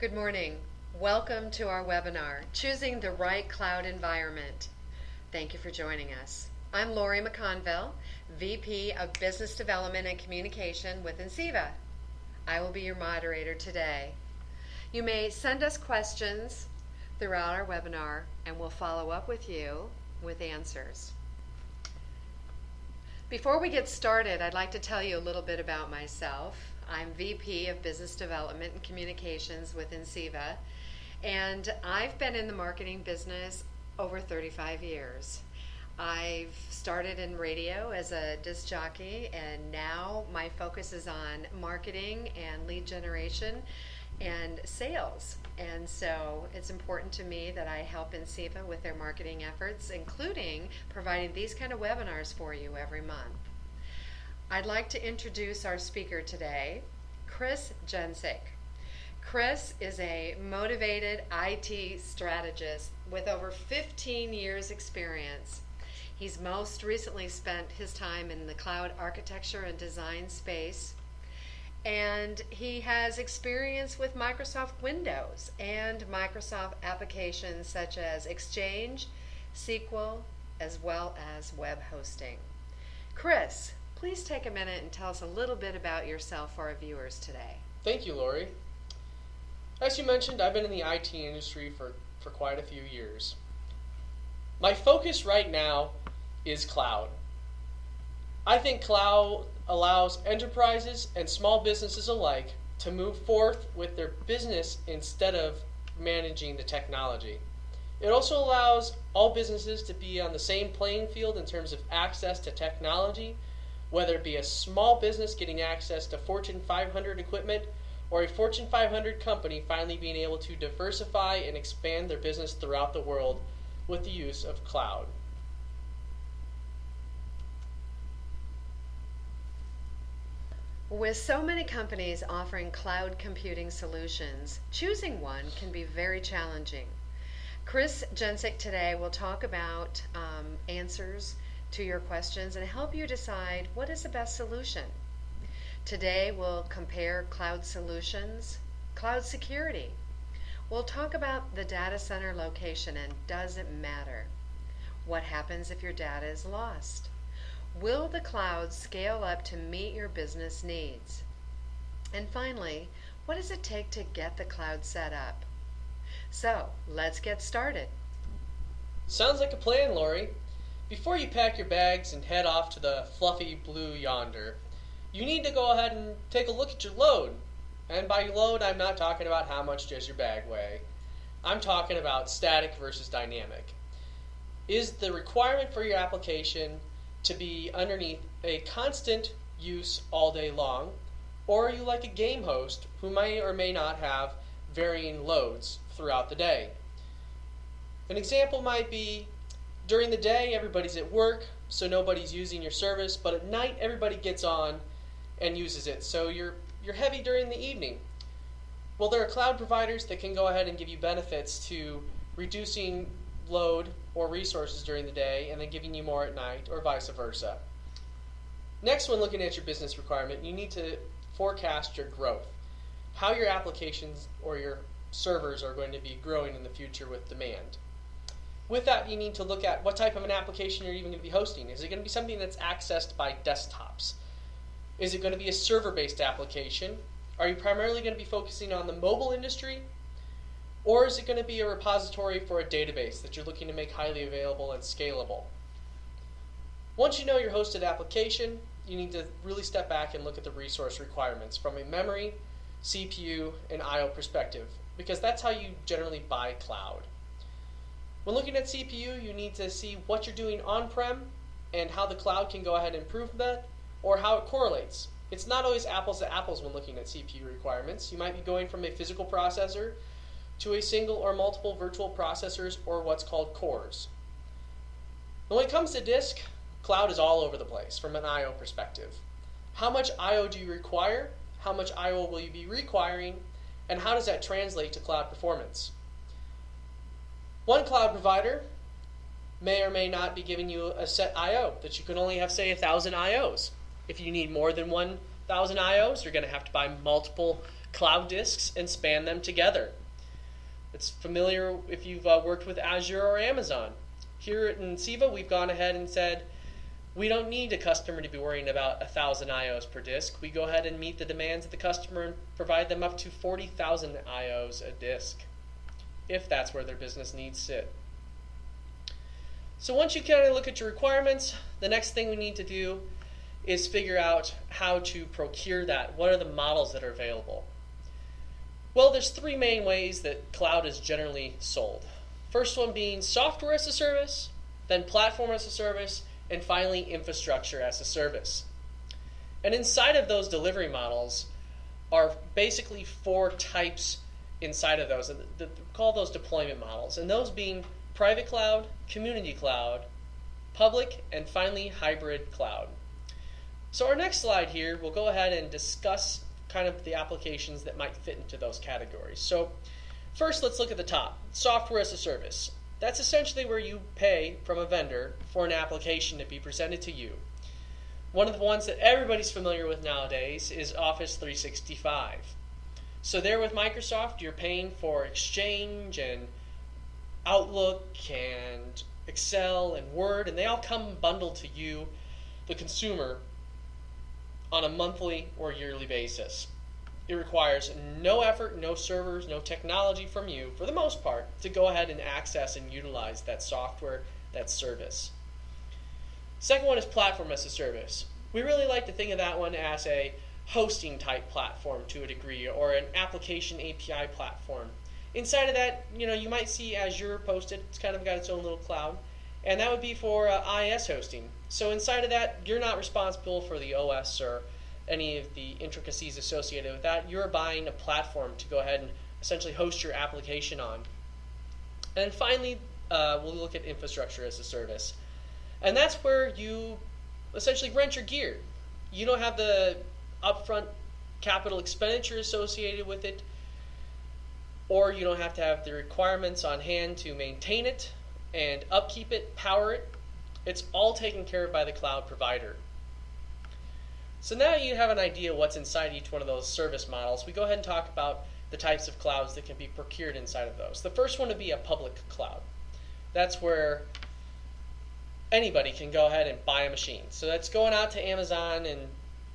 Good morning. Welcome to our webinar, Choosing the Right Cloud Environment. Thank you for joining us. I'm Lori McConville, VP of Business Development and Communication with Enciva. I will be your moderator today. You may send us questions throughout our webinar and we'll follow up with you with answers. Before we get started, I'd like to tell you a little bit about myself. I'm VP of Business Development and Communications with Enciva, and I've been in the marketing business over 35 years. I've started in radio as a disc jockey, and now my focus is on marketing and lead generation and sales. And so it's important to me that I help Enciva with their marketing efforts, including providing these kind of webinars for you every month. I'd like to introduce our speaker today, Chris Gensicke. Chris is a motivated IT strategist with over 15 years experience. He's most recently spent his time in the cloud architecture and design space, and he has experience with Microsoft Windows and Microsoft applications such as Exchange, SQL, as well as web hosting. Chris, please take a minute and tell us a little bit about yourself for our viewers today. Thank you, Lori. As you mentioned, I've been in the IT industry for quite a few years. My focus right now is cloud. I think cloud allows enterprises and small businesses alike to move forth with their business instead of managing the technology. It also allows all businesses to be on the same playing field in terms of access to technology, whether it be a small business getting access to Fortune 500 equipment or a Fortune 500 company finally being able to diversify and expand their business throughout the world with the use of cloud. With so many companies offering cloud computing solutions, choosing one can be very challenging. Chris Gensicke today will talk about answers to your questions and help you decide what is the best solution. Today we'll compare cloud solutions, cloud security. We'll talk about the data center location and does it matter? What happens if your data is lost? Will the cloud scale up to meet your business needs? And finally, what does it take to get the cloud set up? So, let's get started. Sounds like a plan, Lori. Before you pack your bags and head off to the fluffy blue yonder, you need to go ahead and take a look at your load. And by load, I'm not talking about how much does your bag weigh. I'm talking about static versus dynamic. Is the requirement for your application to be underneath a constant use all day long, or are you like a game host who may or may not have varying loads throughout the day? An example might be during the day everybody's at work, so nobody's using your service, but at night everybody gets on and uses it, so you're heavy during the evening. Well, there are cloud providers that can go ahead and give you benefits to reducing load or resources during the day and then giving you more at night, or vice versa. Next, when looking at your business requirement, you need to forecast your growth, how your applications or your servers are going to be growing in the future with demand. With that, you need to look at what type of an application you're even going to be hosting. Is it going to be something that's accessed by desktops? Is it going to be a server-based application? Are you primarily going to be focusing on the mobile industry? Or is it going to be a repository for a database that you're looking to make highly available and scalable? Once you know your hosted application, you need to really step back and look at the resource requirements from a memory, CPU, and I/O perspective, because that's how you generally buy cloud. When looking at CPU, you need to see what you're doing on-prem and how the cloud can go ahead and improve that, or how it correlates. It's not always apples to apples when looking at CPU requirements. You might be going from a physical processor to a single or multiple virtual processors, or what's called cores. When it comes to disk, cloud is all over the place from an I/O perspective. How much I/O do you require? How much I/O will you be requiring? And how does that translate to cloud performance? One cloud provider may or may not be giving you a set I/O that you can only have, say, 1,000 I/Os. If you need more than 1,000 I/Os, you're going to have to buy multiple cloud disks and span them together. It's familiar if you've worked with Azure or Amazon. Here at Insiva, we've gone ahead and said, we don't need a customer to be worrying about 1,000 IOs per disk. We go ahead and meet the demands of the customer and provide them up to 40,000 IOs a disk, if that's where their business needs sit. So once you kind of look at your requirements, the next thing we need to do is figure out how to procure that. What are the models that are available? Well, there's three main ways that cloud is generally sold. First one being software as a service, then platform as a service, and finally infrastructure as a service. And inside of those delivery models are basically four types inside of those. We call those deployment models, and those being private cloud, community cloud, public, and finally hybrid cloud. So our next slide here, we'll go ahead and discuss kind of the applications that might fit into those categories. So first, let's look at the top, software as a service. That's essentially where you pay from a vendor for an application to be presented to you. One of the ones that everybody's familiar with nowadays is Office 365. So there with Microsoft, you're paying for Exchange and Outlook and Excel and Word, and they all come bundled to you, the consumer, on a monthly or yearly basis. It requires no effort, no servers, no technology from you, for the most part, to go ahead and access and utilize that software, that service. Second one is platform as a service. We really like to think of that one as a hosting type platform to a degree, or an application API platform. Inside of that, you might see Azure posted. It's kind of got its own little cloud, and that would be for IaaS hosting. So inside of that, you're not responsible for the OS or any of the intricacies associated with that. You're buying a platform to go ahead and essentially host your application on. And finally, we'll look at infrastructure as a service. And that's where you essentially rent your gear. You don't have the upfront capital expenditure associated with it, or you don't have to have the requirements on hand to maintain it and upkeep it, power it. It's all taken care of by the cloud provider. So now you have an idea what's inside each one of those service models. We go ahead and talk about the types of clouds that can be procured inside of those. The first one would be a public cloud. That's where anybody can go ahead and buy a machine. So that's going out to Amazon and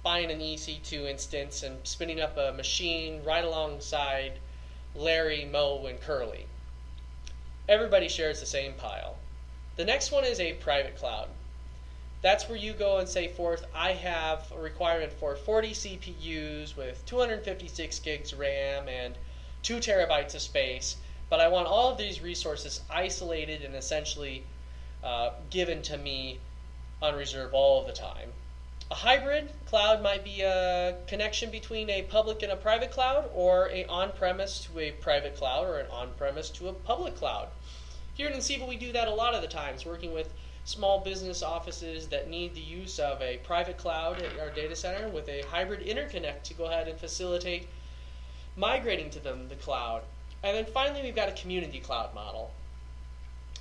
buying an EC2 instance and spinning up a machine right alongside Larry, Mo, and Curly. Everybody shares the same pile. The next one is a private cloud. That's where you go and say forth, I have a requirement for 40 CPUs with 256 gigs RAM and 2 terabytes of space, but I want all of these resources isolated and essentially given to me on reserve all of the time. A hybrid cloud might be a connection between a public and a private cloud, or an on-premise to a private cloud, or an on-premise to a public cloud. Here in Insiva, we do that a lot of the times, working with small business offices that need the use of a private cloud at our data center with a hybrid interconnect to go ahead and facilitate migrating to the cloud. And then finally, we've got a community cloud model.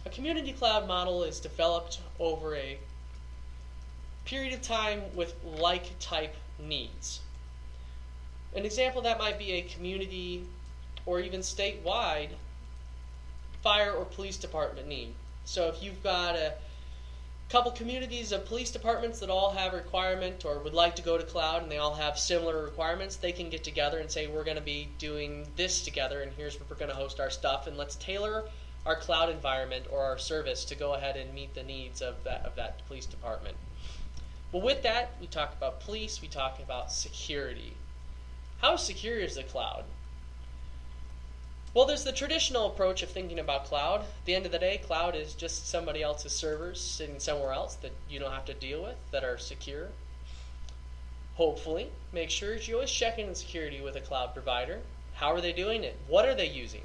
A community cloud model is developed over a period of time with like type needs. An example of that might be a community or even statewide fire or police department need. So if you've got a couple communities of police departments that all have a requirement or would like to go to cloud and they all have similar requirements, they can get together and say, we're going to be doing this together and here's where we're going to host our stuff, and let's tailor our cloud environment or our service to go ahead and meet the needs of that police department. Well, with that, we talk about police, we talk about security. How secure is the cloud? Well, there's the traditional approach of thinking about cloud. At the end of the day, cloud is just somebody else's servers sitting somewhere else that you don't have to deal with, that are secure. Hopefully, make sure you're always checking the security with a cloud provider. How are they doing it? What are they using?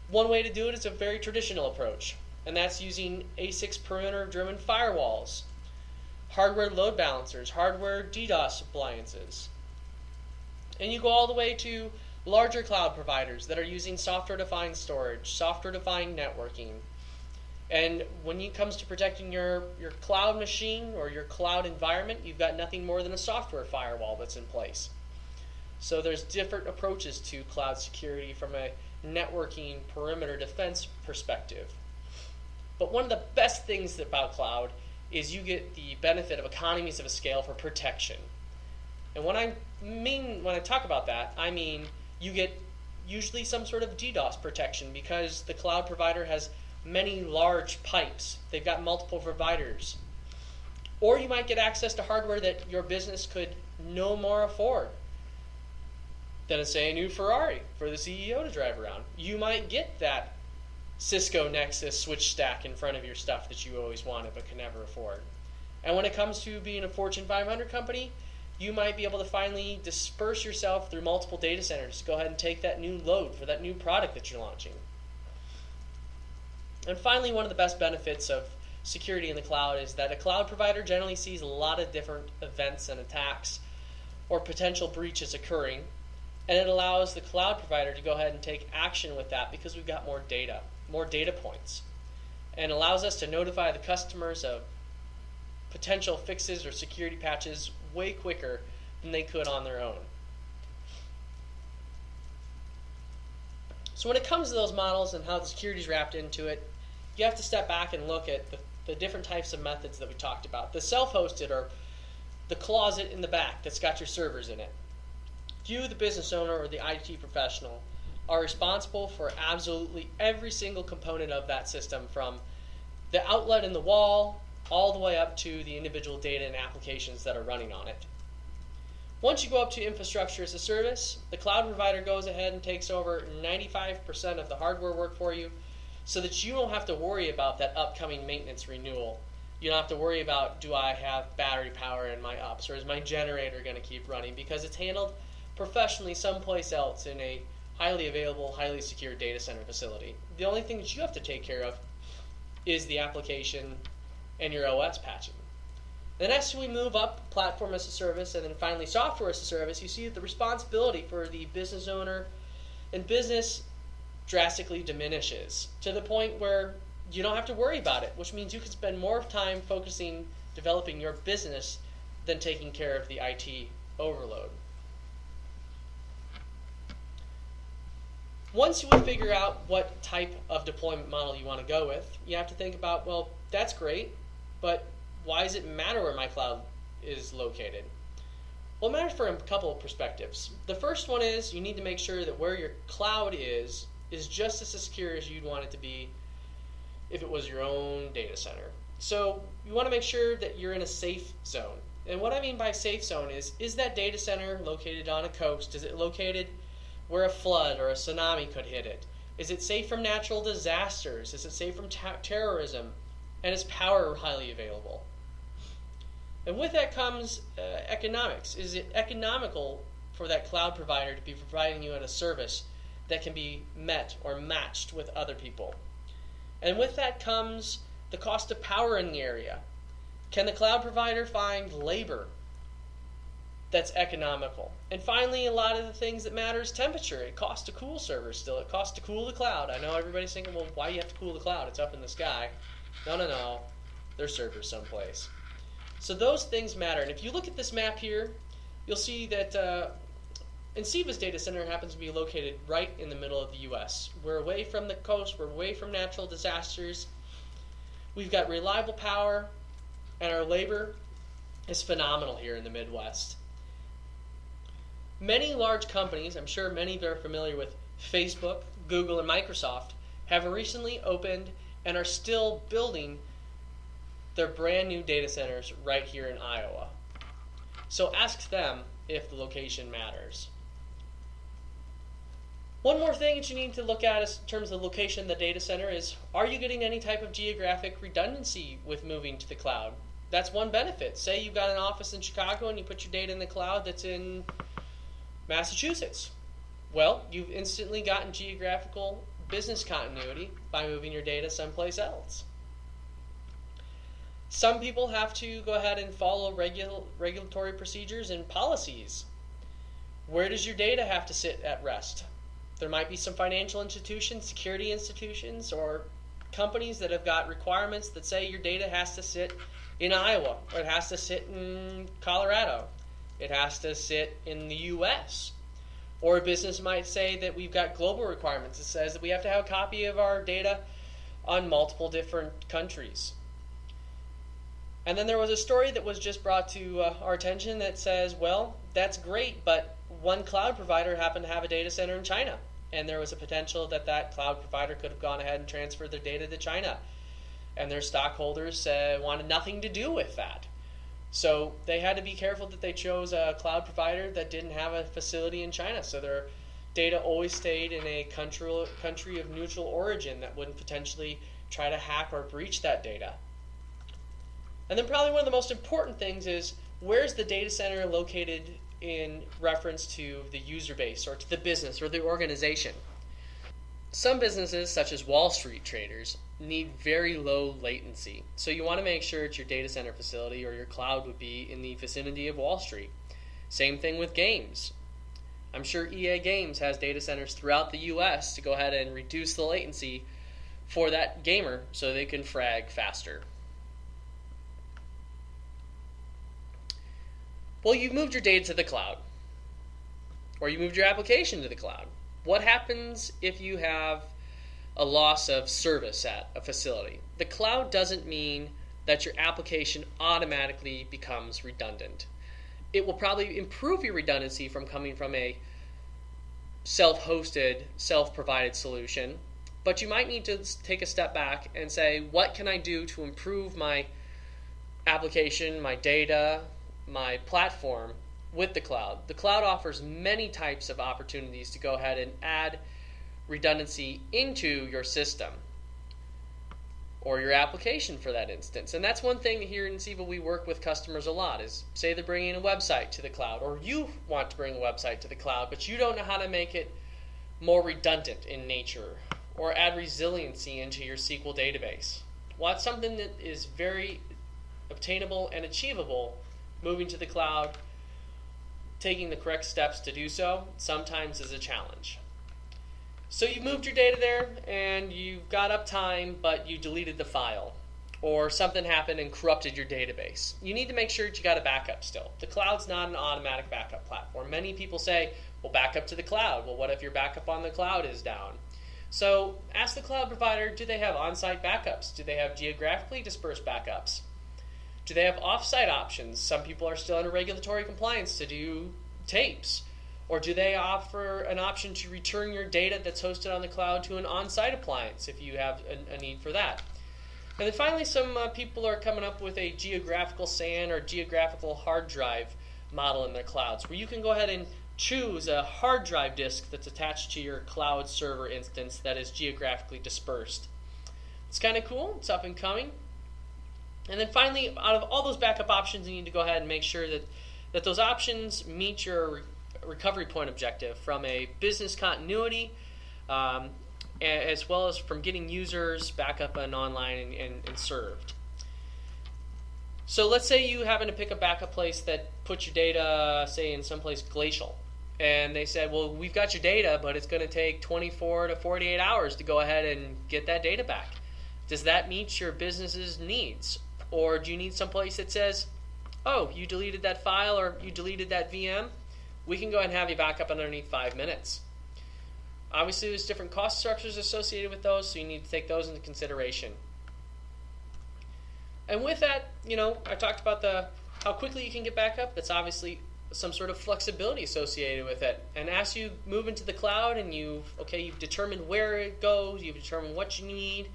One way to do it is a very traditional approach, and that's using ASICs perimeter-driven firewalls, hardware load balancers, hardware DDoS appliances. And you go all the way to larger cloud providers that are using software-defined storage, software-defined networking. And when it comes to protecting your cloud machine or your cloud environment, you've got nothing more than a software firewall that's in place. So there's different approaches to cloud security from a networking perimeter defense perspective. But one of the best things about cloud is you get the benefit of economies of scale for protection. And when I talk about that, I mean you get usually some sort of DDoS protection because the cloud provider has many large pipes. They've got multiple providers. Or you might get access to hardware that your business could no more afford than, say, a new Ferrari for the CEO to drive around. You might get that Cisco Nexus switch stack in front of your stuff that you always wanted but could never afford. And when it comes to being a Fortune 500 company, you might be able to finally disperse yourself through multiple data centers. Go ahead and take that new load for that new product that you're launching. And finally, one of the best benefits of security in the cloud is that a cloud provider generally sees a lot of different events and attacks or potential breaches occurring, and it allows the cloud provider to go ahead and take action with that because we've got more data points, and allows us to notify the customers of potential fixes or security patches way quicker than they could on their own. So when it comes to those models and how the security is wrapped into it, you have to step back and look at the different types of methods that we talked about. The self-hosted, or the closet in the back that's got your servers in it. You, the business owner or the IT professional, are responsible for absolutely every single component of that system, from the outlet in the wall all the way up to the individual data and applications that are running on it. Once you go up to infrastructure as a service, the cloud provider goes ahead and takes over 95% of the hardware work for you, so that you don't have to worry about that upcoming maintenance renewal. You don't have to worry about, do I have battery power in my ups, or is my generator going to keep running, because it's handled professionally someplace else in a highly available, highly secure data center facility. The only thing that you have to take care of is the application and your OS patching. Then as we move up platform as a service and then finally software as a service, you see that the responsibility for the business owner and business drastically diminishes to the point where you don't have to worry about it, which means you can spend more time focusing developing your business than taking care of the IT overload. Once you figure out what type of deployment model you want to go with, you have to think about, well, that's great, but why does it matter where my cloud is located? Well, it matters from a couple of perspectives. The first one is you need to make sure that where your cloud is just as secure as you'd want it to be if it was your own data center. So you want to make sure that you're in a safe zone. And what I mean by safe zone is that data center located on a coast? Is it located where a flood or a tsunami could hit it? Is it safe from natural disasters? Is it safe from terrorism? And is power highly available? And with that comes economics. Is it economical for that cloud provider to be providing you a service that can be met or matched with other people? And with that comes the cost of power in the area. Can the cloud provider find labor that's economical? And finally, a lot of the things that matter is temperature. It costs to cool servers still. It costs to cool the cloud. I know everybody's thinking, well, why do you have to cool the cloud? It's up in the sky. No. They're servers someplace. So those things matter. And if you look at this map here, you'll see that Insiva's data center happens to be located right in the middle of the U.S. We're away from the coast. We're away from natural disasters. We've got reliable power, and our labor is phenomenal here in the Midwest. Many large companies, I'm sure many of you are familiar with Facebook, Google, and Microsoft, have recently opened and are still building their brand new data centers right here in Iowa. So ask them if the location matters. One more thing that you need to look at in terms of the location of the data center is, are you getting any type of geographic redundancy with moving to the cloud? That's one benefit. Say you've got an office in Chicago and you put your data in the cloud that's in Massachusetts. Well, you've instantly gotten geographical business continuity by moving your data someplace else. Some people have to go ahead and follow regulatory procedures and policies. Where does your data have to sit at rest? There might be some financial institutions, security institutions, or companies that have got requirements that say your data has to sit in Iowa, or it has to sit in Colorado. It has to sit in the U.S. Or a business might say that we've got global requirements. It says that we have to have a copy of our data on multiple different countries. And then there was a story that was just brought to our attention that says, well, that's great, but one cloud provider happened to have a data center in China. And there was a potential that that cloud provider could have gone ahead and transferred their data to China. And their stockholders wanted nothing to do with that. So they had to be careful that they chose a cloud provider that didn't have a facility in China. So their data always stayed in a country of neutral origin that wouldn't potentially try to hack or breach that data. And then probably one of the most important things is, where's the data center located in reference to the user base or to the business or the organization? Some businesses, such as Wall Street traders, need very low latency. So you want to make sure that your data center facility or your cloud would be in the vicinity of Wall Street. Same thing with games. I'm sure EA Games has data centers throughout the US to go ahead and reduce the latency for that gamer so they can frag faster. Well, you've moved your data to the cloud, or you moved your application to the cloud. What happens if you have a loss of service at a facility? The cloud doesn't mean that your application automatically becomes redundant. It will probably improve your redundancy from coming from a self-hosted, self-provided solution, but you might need to take a step back and say, what can I do to improve my application, my data, my platform with the cloud? The cloud offers many types of opportunities to go ahead and add redundancy into your system or your application for that instance. And that's one thing here in Siva we work with customers a lot is, say they're bringing a website to the cloud, or you want to bring a website to the cloud, but you don't know how to make it more redundant in nature or add resiliency into your SQL database. Well, it's something that is very obtainable and achievable. Moving to the cloud, taking the correct steps to do so, sometimes is a challenge. So you moved your data there and you got uptime, but you deleted the file, or something happened and corrupted your database. You need to make sure that you got a backup still. The cloud's not an automatic backup platform. Many people say, well, back up to the cloud. Well, what if your backup on the cloud is down? So ask the cloud provider, do they have on-site backups? Do they have geographically dispersed backups? Do they have off-site options? Some people are still under regulatory compliance to do tapes. Or do they offer an option to return your data that's hosted on the cloud to an on-site appliance if you have a need for that? And then finally, some people are coming up with a geographical SAN or geographical hard drive model in their clouds, where you can go ahead and choose a hard drive disk that's attached to your cloud server instance that is geographically dispersed. It's kind of cool. It's up and coming. And then finally, out of all those backup options, you need to go ahead and make sure that those options meet your recovery point objective from a business continuity, as well as from getting users back up and online and served. So let's say you happen to pick a backup place that puts your data, say, in someplace glacial. And they said, well, we've got your data, but it's going to take 24 to 48 hours to go ahead and get that data back. Does that meet your business's needs? Or do you need someplace that says, oh, you deleted that file or you deleted that VM? We can go ahead and have you back up underneath 5 minutes. Obviously, there's different cost structures associated with those, so you need to take those into consideration. And with that, I talked about how quickly you can get back up. That's obviously some sort of flexibility associated with it. And as you move into the cloud and you've determined where it goes, you've determined what you need,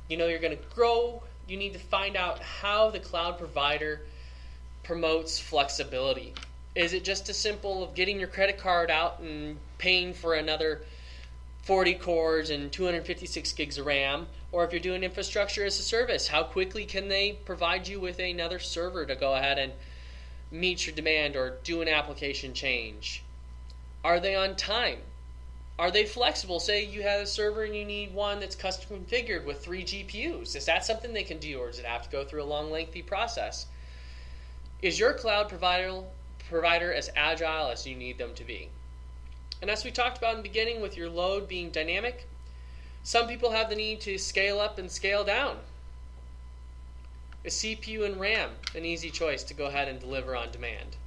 you're going to grow, you need to find out how the cloud provider promotes flexibility. Is it just as simple of getting your credit card out and paying for another 40 cores and 256 gigs of RAM? Or if you're doing infrastructure as a service, how quickly can they provide you with another server to go ahead and meet your demand or do an application change? Are they on time? Are they flexible? Say you have a server and you need one that's custom configured with 3 GPUs. Is that something they can do, or does it have to go through a long, lengthy process? Is your cloud provider as agile as you need them to be? And as we talked about in the beginning with your load being dynamic, some people have the need to scale up and scale down. Is CPU and RAM an easy choice to go ahead and deliver on demand?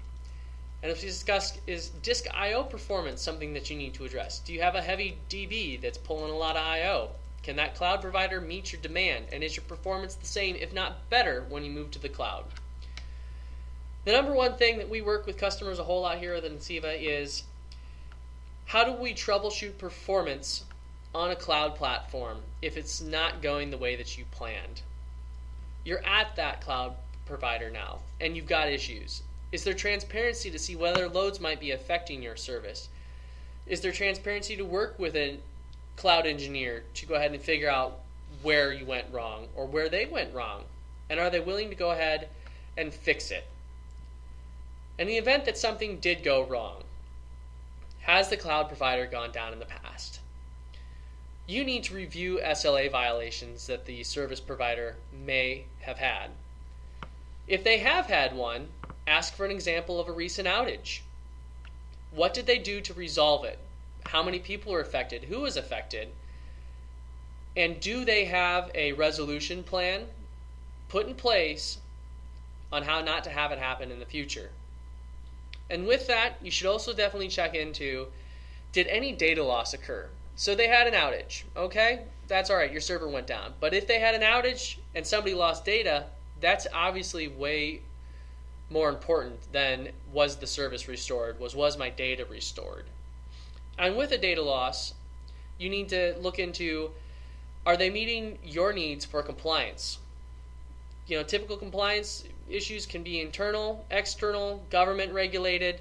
And if we discuss, is disk I/O performance something that you need to address? Do you have a heavy DB that's pulling a lot of I/O? Can that cloud provider meet your demand? And is your performance the same, if not better, when you move to the cloud? The number one thing that we work with customers a whole lot here at Insiva is, how do we troubleshoot performance on a cloud platform if it's not going the way that you planned? You're at that cloud provider now, and you've got issues. Is there transparency to see whether loads might be affecting your service? Is there transparency to work with a cloud engineer to go ahead and figure out where you went wrong or where they went wrong? And are they willing to go ahead and fix it? In the event that something did go wrong, has the cloud provider gone down in the past? You need to review SLA violations that the service provider may have had. If they have had one, ask for an example of a recent outage. What did they do to resolve it? How many people were affected? Who was affected? And do they have a resolution plan put in place on how not to have it happen in the future? And with that, you should also definitely check into, did any data loss occur? So they had an outage, okay? That's all right, your server went down. But if they had an outage and somebody lost data, that's obviously way more important than was the service restored, was my data restored. And with a data loss, you need to look into, are they meeting your needs for compliance? You know, typical compliance issues can be internal, external, government regulated.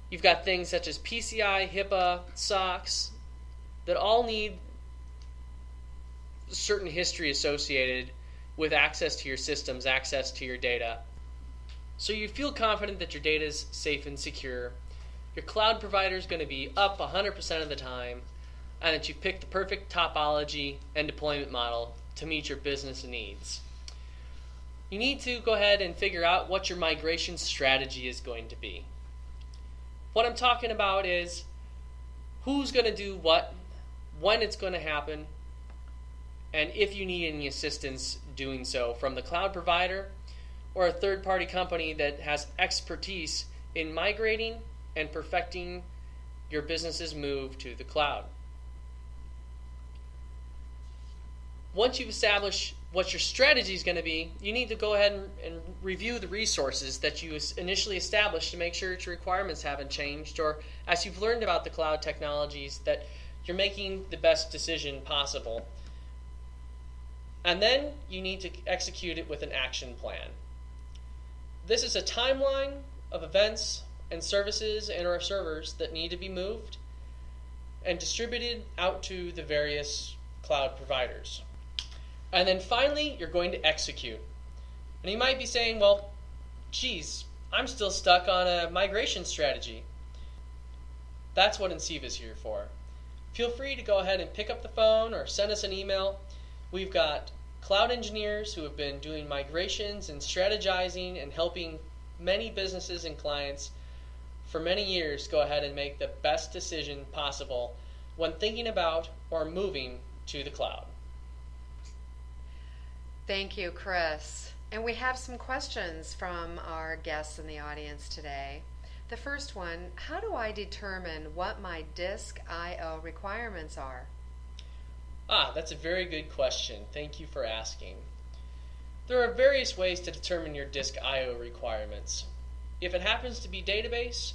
You've got things such as PCI, HIPAA, SOX, that all need certain history associated with access to your systems, access to your data. So you feel confident that your data is safe and secure, your cloud provider is going to be up 100% of the time, and that you've picked the perfect topology and deployment model to meet your business needs. You need to go ahead and figure out what your migration strategy is going to be. What I'm talking about is who's going to do what, when it's going to happen, and if you need any assistance doing so from the cloud provider or a third-party company that has expertise in migrating and perfecting your business's move to the cloud. Once you've established what your strategy is going to be, you need to go ahead and review the resources that you initially established to make sure that your requirements haven't changed, or as you've learned about the cloud technologies, that you're making the best decision possible. And then you need to execute it with an action plan. This is a timeline of events and services and our servers that need to be moved and distributed out to the various cloud providers. And then finally, you're going to execute. And you might be saying, well, geez, I'm still stuck on a migration strategy. That's what Insiva is here for. Feel free to go ahead and pick up the phone or send us an email. We've got cloud engineers who have been doing migrations and strategizing and helping many businesses and clients for many years go ahead and make the best decision possible when thinking about or moving to the cloud. Thank you, Chris. And we have some questions from our guests in the audience today. The first one, how do I determine what my disk I/O requirements are? That's a very good question. Thank you for asking. There are various ways to determine your disk I/O requirements. If it happens to be database,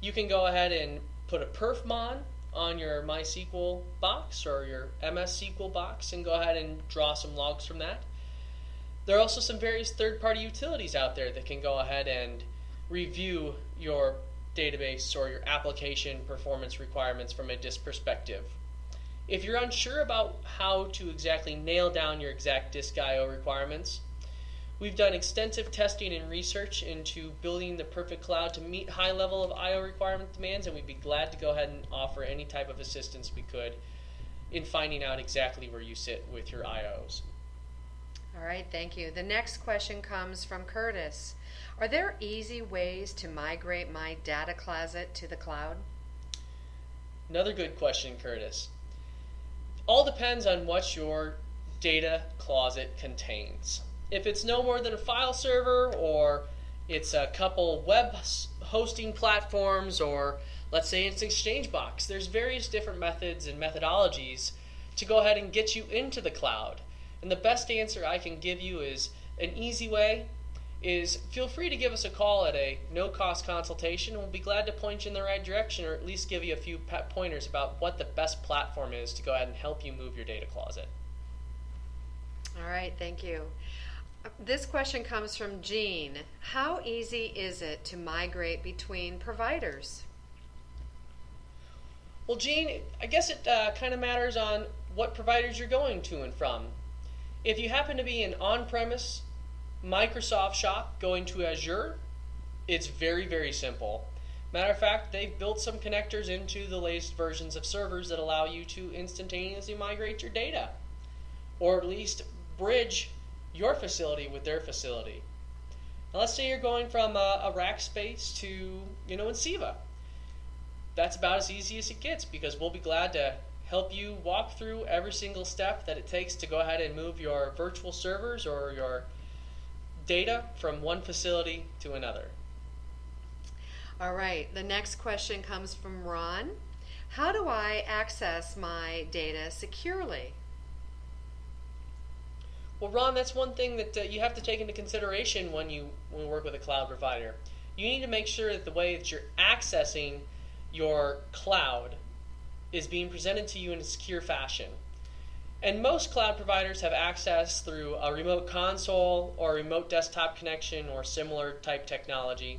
you can go ahead and put a perfmon on your MySQL box or your MS SQL box and go ahead and draw some logs from that. There are also some various third-party utilities out there that can go ahead and review your database or your application performance requirements from a disk perspective. If you're unsure about how to exactly nail down your exact disk I/O requirements, we've done extensive testing and research into building the perfect cloud to meet high level of I/O requirement demands, and we'd be glad to go ahead and offer any type of assistance we could in finding out exactly where you sit with your I/Os. All right, thank you. The next question comes from Curtis. Are there easy ways to migrate my data closet to the cloud? Another good question, Curtis. All depends on what your data closet contains. If it's no more than a file server or it's a couple web hosting platforms, or let's say it's Exchangebox. There's various different methods and methodologies to go ahead and get you into the cloud. And the best answer I can give you is an easy way is feel free to give us a call at a no-cost consultation. We'll be glad to point you in the right direction, or at least give you a few pointers about what the best platform is to go ahead and help you move your data closet. All right, thank you. This question comes from Jean. How easy is it to migrate between providers? Well, Jean, I guess it kind of matters on what providers you're going to and from. If you happen to be an on-premise Microsoft shop going to Azure, it's very, very simple. Matter of fact, they've built some connectors into the latest versions of servers that allow you to instantaneously migrate your data, or at least bridge your facility with their facility. Now, let's say you're going from a rack space to, Enceva. That's about as easy as it gets, because we'll be glad to help you walk through every single step that it takes to go ahead and move your virtual servers or your data from one facility to another. All right, the next question comes from Ron. How do I access my data securely? Well, Ron, that's one thing that you have to take into consideration when you work with a cloud provider. You need to make sure that the way that you're accessing your cloud is being presented to you in a secure fashion. And most cloud providers have access through a remote console or a remote desktop connection or similar type technology.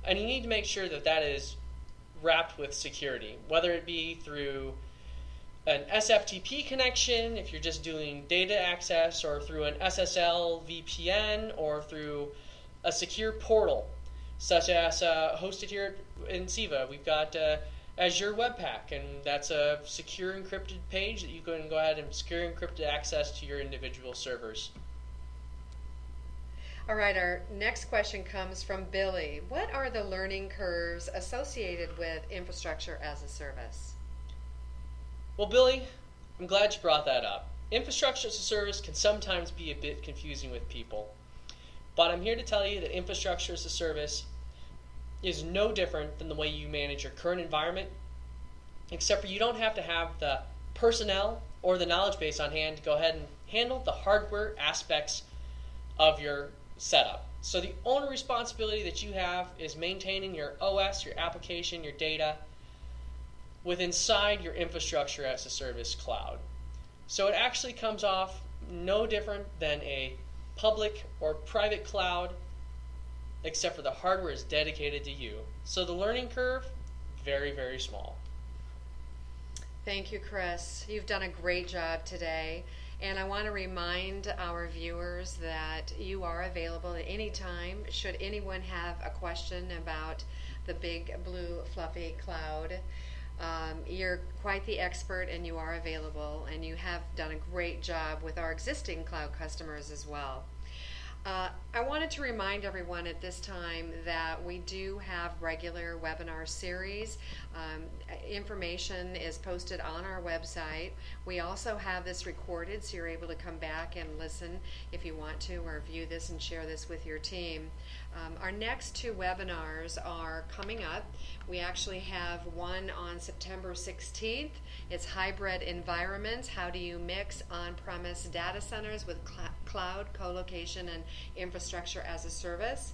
And you need to make sure that that is wrapped with security, whether it be through an SFTP connection, if you're just doing data access, or through an SSL VPN, or through a secure portal, such as hosted here in Enceva. We've got Azure Webpack, and that's a secure encrypted page that you can go ahead and secure encrypted access to your individual servers. All right, our next question comes from Billy. What are the learning curves associated with infrastructure as a service? Well, Billy, I'm glad you brought that up. Infrastructure as a service can sometimes be a bit confusing with people, but I'm here to tell you that infrastructure as a service is no different than the way you manage your current environment, except for you don't have to have the personnel or the knowledge base on hand to go ahead and handle the hardware aspects of your setup. So the only responsibility that you have is maintaining your OS, your application, your data inside your infrastructure as a service cloud. So it actually comes off no different than a public or private cloud, except for the hardware is dedicated to you. So the learning curve, very, very small. Thank you, Chris. You've done a great job today. And I want to remind our viewers that you are available at any time should anyone have a question about the big blue fluffy cloud. You're quite the expert, and you are available, and you have done a great job with our existing cloud customers as well. I wanted to remind everyone at this time that we do have regular webinar series. Information is posted on our website. We also have this recorded, so you're able to come back and listen if you want to, or view this and share this with your team. Our next two webinars are coming up. We actually have one on September 16th. It's hybrid environments. How do you mix on-premise data centers with cloud, co-location, and infrastructure as a service?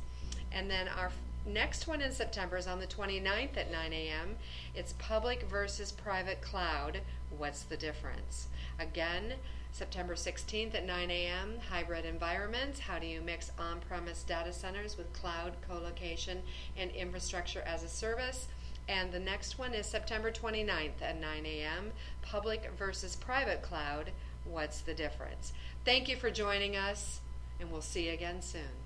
And then our next one in September is on the 29th at 9 a.m. It's public versus private cloud. What's the difference? Again, September 16th at 9 a.m., hybrid environments. How do you mix on-premise data centers with cloud, co-location, and infrastructure as a service? And the next one is September 29th at 9 a.m., public versus private cloud. What's the difference? Thank you for joining us, and we'll see you again soon.